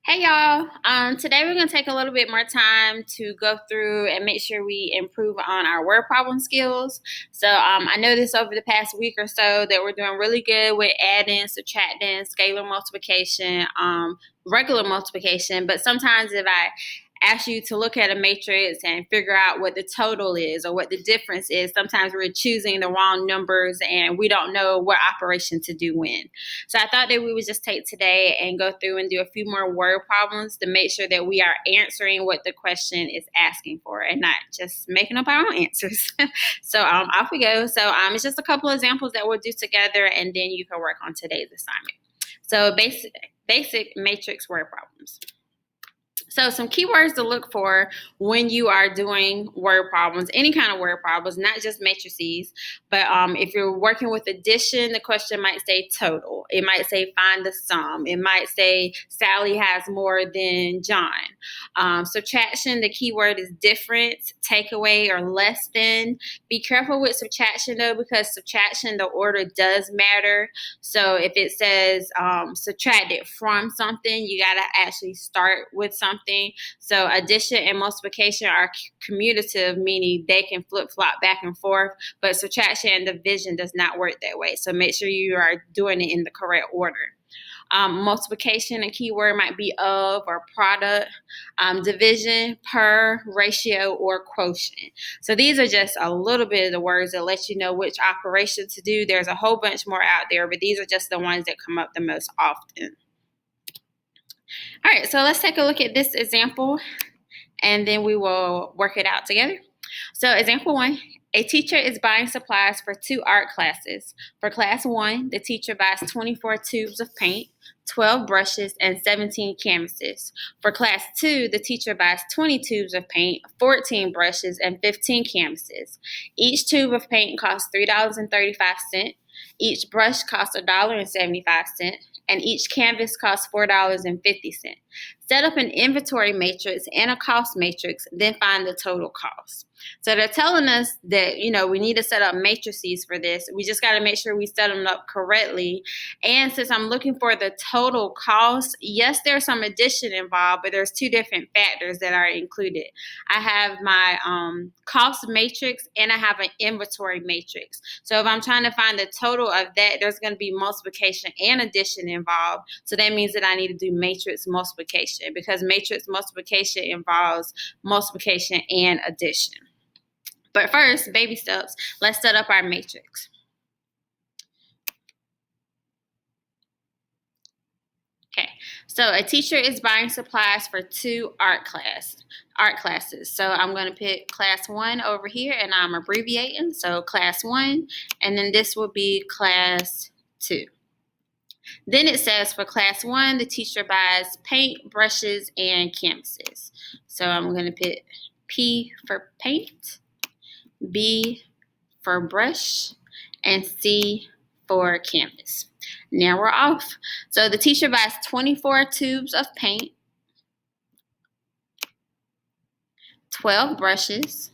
Hey y'all. Today we're gonna take a little bit more time to go through and make sure we improve on our word problem skills. I noticed over the past week or so that we're doing really good with adding, subtracting, scalar multiplication, regular multiplication. But sometimes if I ask you to look at a matrix and figure out what the total is or what the difference is, sometimes we're choosing the wrong numbers and we don't know what operation to do when. So I thought that we would just take today and go through and do a few more word problems to make sure that we are answering what the question is asking for and not just making up our own answers. Off we go. It's just a couple of examples that we'll do together, and then you can work on today's assignment. So basic matrix word problems. So some keywords to look for when you are doing word problems, any kind of word problems, not just matrices, but if you're working with addition, the question might say total. It might say find the sum. It might say Sally has more than John. Subtraction, the keyword is different, take away, or less than. Be careful with subtraction though, because subtraction, the order does matter. So if it says subtract it from something, you got to actually start with something. So addition and multiplication are commutative, meaning they can flip-flop back and forth, but subtraction and division does not work that way. So make sure you are doing it in the correct order. Multiplication, a keyword might be of or product. Division, per, ratio, or quotient. So these are just a little bit of the words that let you know which operation to do. There's a whole bunch more out there, but these are just the ones that come up the most often. All right, so let's take a look at this example, and then we will work it out together. So example 1, a teacher is buying supplies for 2 art classes. For class 1, the teacher buys 24 tubes of paint, 12 brushes, and 17 canvases. For class 2, the teacher buys 20 tubes of paint, 14 brushes, and 15 canvases. Each tube of paint costs $3.35. Each brush costs $1.75, and each canvas costs $4.50. Set up an inventory matrix and a cost matrix, then find the total cost. So they're telling us that, we need to set up matrices for this. We just got to make sure we set them up correctly. And since I'm looking for the total cost, yes, there's some addition involved, but there's 2 different factors that are included. I have my cost matrix and I have an inventory matrix. So if I'm trying to find the total of that, there's going to be multiplication and addition involved. So that means that I need to do matrix multiplication, because matrix multiplication involves multiplication and addition. But first, baby steps, let's set up our matrix. Okay, so a teacher is buying supplies for 2 art classes. So I'm going to put class 1 over here, and I'm abbreviating. So class 1, and then this will be class 2. Then it says for class 1, the teacher buys paint, brushes, and canvases. So I'm going to put P for paint, B for brush, and C for canvas. Now we're off. So the teacher buys 24 tubes of paint, 12 brushes,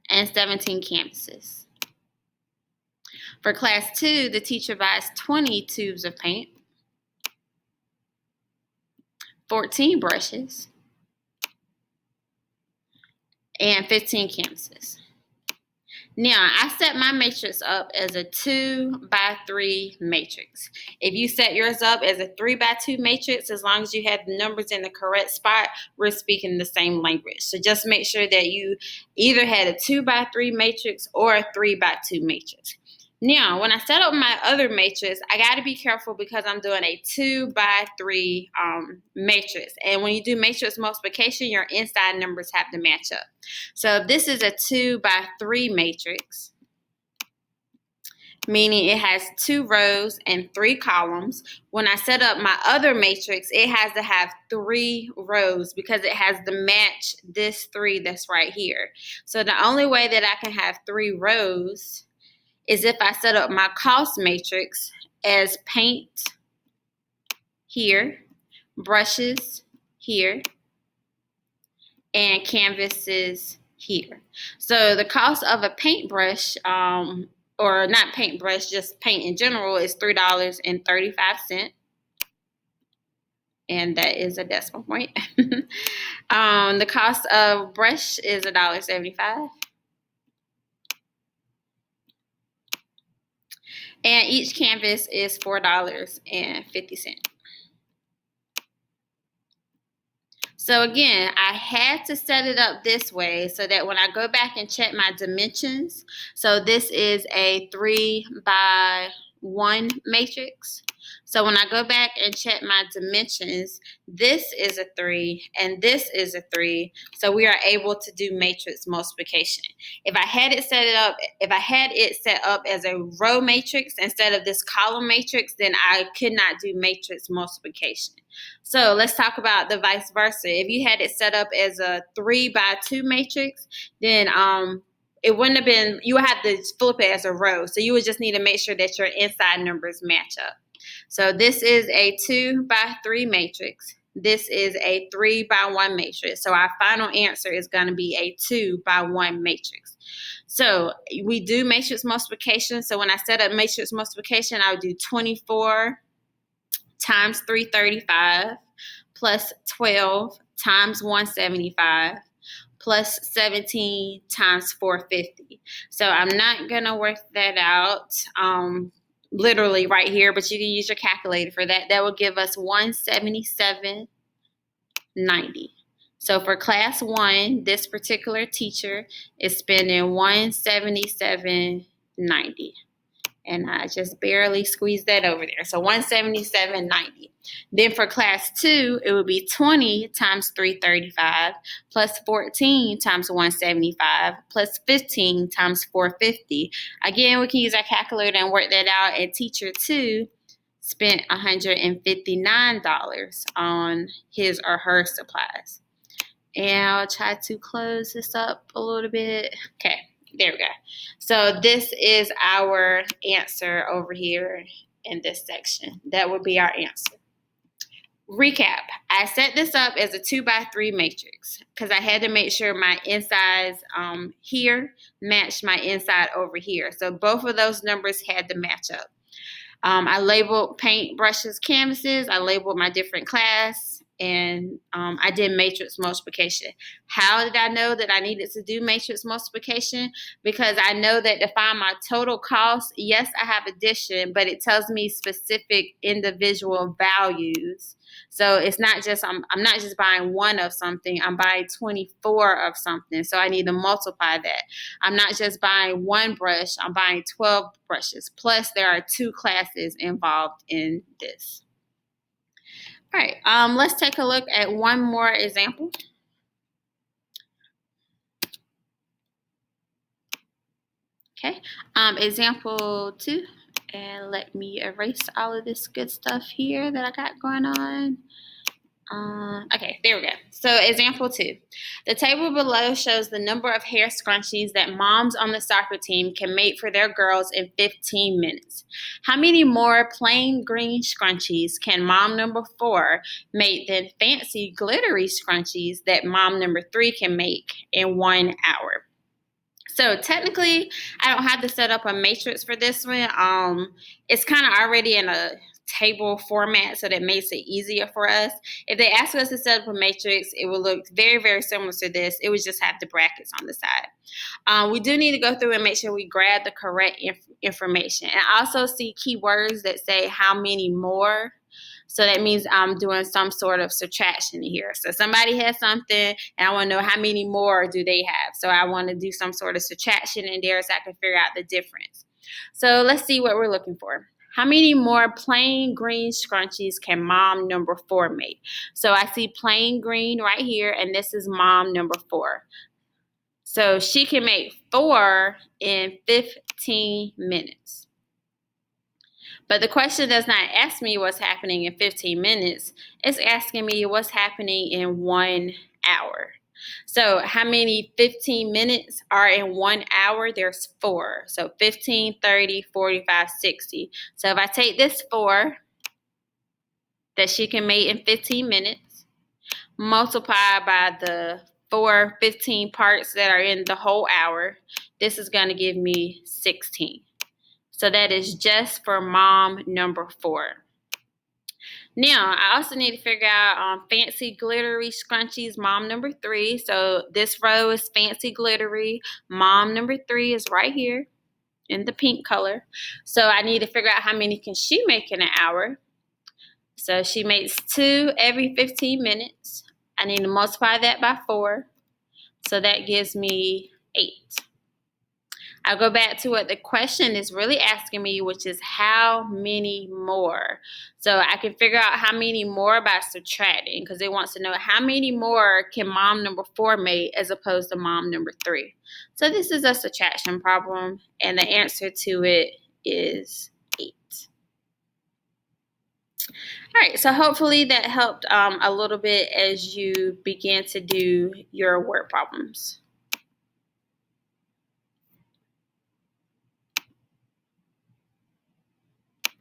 and 17 canvases. For class 2, the teacher buys 20 tubes of paint, 14 brushes, and 15 canvases. Now, I set my matrix up as a 2 by 3 matrix. If you set yours up as a 3 by 2 matrix, as long as you have the numbers in the correct spot, we're speaking the same language. So just make sure that you either had a 2 by 3 matrix or a 3 by 2 matrix. Now, when I set up my other matrix, I got to be careful because I'm doing a 2 by 3 matrix. And when you do matrix multiplication, your inside numbers have to match up. So if this is a 2 by 3 matrix, meaning it has 2 rows and 3 columns. When I set up my other matrix, it has to have 3 rows because it has to match this 3 that's right here. So the only way that I can have 3 rows is if I set up my cost matrix as paint here, brushes here, and canvases here. So the cost of a paintbrush, or not paintbrush, just paint in general, is $3.35. and that is a decimal point. The cost of brush is $1.75. And each canvas is $4.50. So again, I had to set it up this way so that when I go back and check my dimensions, so this is a 3x1 matrix. So when I go back and check my dimensions, this is a 3 and this is a 3. So we are able to do matrix multiplication. If I had it set up as a row matrix instead of this column matrix, then I could not do matrix multiplication. So let's talk about the vice versa. If you had it set up as a 3x2 matrix, then it wouldn't have been, you would have to flip it as a row. So you would just need to make sure that your inside numbers match up. So this is a 2x3 matrix. This is a 3x1 matrix. So our final answer is going to be a 2x1 matrix. So we do matrix multiplication. So when I set up matrix multiplication, I would do 24 times 335 plus 12 times 175 plus 17 times 450. So I'm not going to work that out literally right here, but you can use your calculator for that. That will give us 177.90. So for class 1, this particular teacher is spending 177.90. And I just barely squeezed that over there. So 177.90. Then for class 2, it would be 20 times 335 plus 14 times 175 plus 15 times 450. Again, we can use our calculator and work that out. And teacher 2 spent $159 on his or her supplies. And I'll try to close this up a little bit. Okay. There we go. So this is our answer over here in this section. That would be our answer. Recap. I set this up as a 2x3 matrix because I had to make sure my insides here matched my inside over here. So both of those numbers had to match up. I labeled paint brushes, canvases. I labeled my different class. And I did matrix multiplication. How did I know that I needed to do matrix multiplication? Because I know that to find my total cost, yes, I have addition, but it tells me specific individual values. So it's not just, I'm not just buying one of something, I'm buying 24 of something. So I need to multiply that. I'm not just buying one brush, I'm buying 12 brushes. Plus there are 2 classes involved in this. All right, let's take a look at one more example. Okay, example 2, and let me erase all of this good stuff here that I got going on. Okay, there we go. So example 2. The table below shows the number of hair scrunchies that moms on the soccer team can make for their girls in 15 minutes. How many more plain green scrunchies can mom number 4 make than fancy glittery scrunchies that mom number 3 can make in 1 hour? So technically, I don't have to set up a matrix for this one. It's kind of already in a table format, so that makes it easier for us. If they ask us to set up a matrix, it will look very, very similar to this. It would just have the brackets on the side. We do need to go through and make sure we grab the correct information. And also see keywords that say how many more. So that means I'm doing some sort of subtraction here. So somebody has something and I want to know how many more do they have. So I want to do some sort of subtraction in there so I can figure out the difference. So let's see what we're looking for. How many more plain green scrunchies can mom number 4 make? So I see plain green right here, and this is mom number 4. So she can make 4 in 15 minutes. But the question does not ask me what's happening in 15 minutes. It's asking me what's happening in 1 hour. So how many 15 minutes are in 1 hour? There's 4. So 15, 30, 45, 60. So if I take this 4 that she can make in 15 minutes, multiply by the 4 15 parts that are in the whole hour, this is going to give me 16. So that is just for mom number 4. Now, I also need to figure out fancy glittery scrunchies, mom number 3. So this row is fancy glittery. Mom number 3 is right here in the pink color. So I need to figure out how many can she make in an hour. So she makes 2 every 15 minutes. I need to multiply that by 4. So that gives me 8. I'll go back to what the question is really asking me, which is how many more. So I can figure out how many more by subtracting, because it wants to know how many more can mom number 4 make as opposed to mom number 3. So this is a subtraction problem, and the answer to it is 8. All right, so hopefully that helped a little bit as you begin to do your word problems.